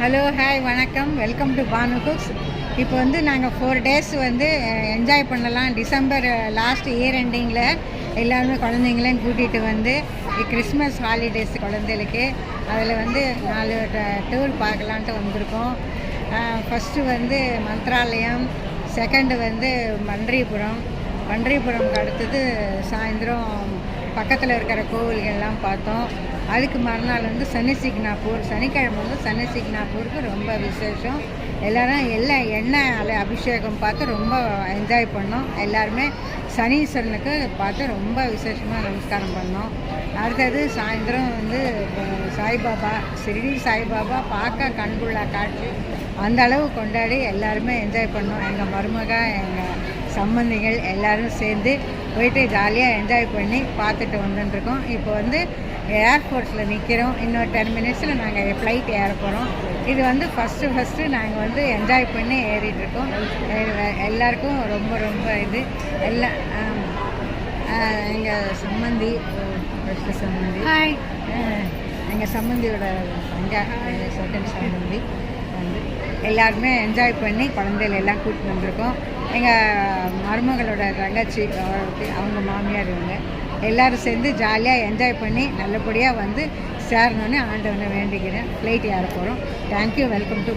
Hello hi வணக்கம், welcome to Banu cooks. இப்போ வந்து நாங்கள் 4 days வந்து என்ஜாய் பண்ணலாம். டிசம்பர் லாஸ்ட் இயர் எண்டிங்கில் எல்லாருமே குழந்தைங்களையும் கூட்டிகிட்டு வந்து கிறிஸ்மஸ் ஹாலிடேஸ் குழந்தைகளுக்கு அதில் வந்து 4 டூர் பார்க்கலான்ட்டு வந்திருக்கோம். ஃபஸ்ட்டு வந்து மந்த்ராலயம், செகண்டு வந்து பன்றிபுரம்க்கு அடுத்தது சாயந்தரம் பக்கத்தில் இருக்கிற கோவில்கள்லாம் பார்த்தோம். அதுக்கு மறுநாள் வந்து சனிக்கிழமை வந்து சனி சிக்னாப்பூருக்கு ரொம்ப விசேஷம். எல்லோரும் எண்ணெய் அபிஷேகம் பார்த்து ரொம்ப என்ஜாய் பண்ணோம். எல்லாருமே சனீஸ்வரனுக்கு பார்த்து ரொம்ப விசேஷமாக நமஸ்காரம் பண்ணோம். அடுத்தது சாயந்தரம் வந்து சாய்பாபா, ஷிரடி சாய்பாபா பார்க்க கண்குள்ளா காட்சி, அந்த அளவு கொண்டாடி எல்லாருமே என்ஜாய் பண்ணோம். எங்கள் மருமக, எங்கள் சம்பந்திகள் எல்லோரும் சேர்ந்து போயிட்டு ஜாலியாக என்ஜாய் பண்ணி பார்த்துட்டு வந்துட்டுருக்கோம். இப்போ வந்து ஏர்போர்ட்ஸில் நிற்கிறோம். இன்னொரு 10 minutesல நாங்கள் ஃப்ளைட் ஏற போகிறோம். இது வந்து ஃபஸ்ட்டு நாங்கள் வந்து என்ஜாய் பண்ணி ஏறிட்டுருக்கோம். எல்லாருக்கும் ரொம்ப ரொம்ப இது எல்லாம் எங்கள் சம்பந்தி ஹாய், எங்கள் சம்பந்தியோட செகண்ட் சம்பந்தி வந்து எல்லாருமே என்ஜாய் பண்ணி குழந்தைகள் எல்லாம் கூட்டிட்டு வந்திருக்கோம். எங்கள் மருமகளோட தங்கச்சி, அவங்க மாமியார், இவங்க எல்லோரும் சேர்ந்து ஜாலியாக என்ஜாய் பண்ணி நல்லபடியாக வந்து சேரணுன்னு ஆண்டவனை வேண்டிக்கிறேன். ஃப்ளைட் ஏற போகிறோம். Thank you, welcome to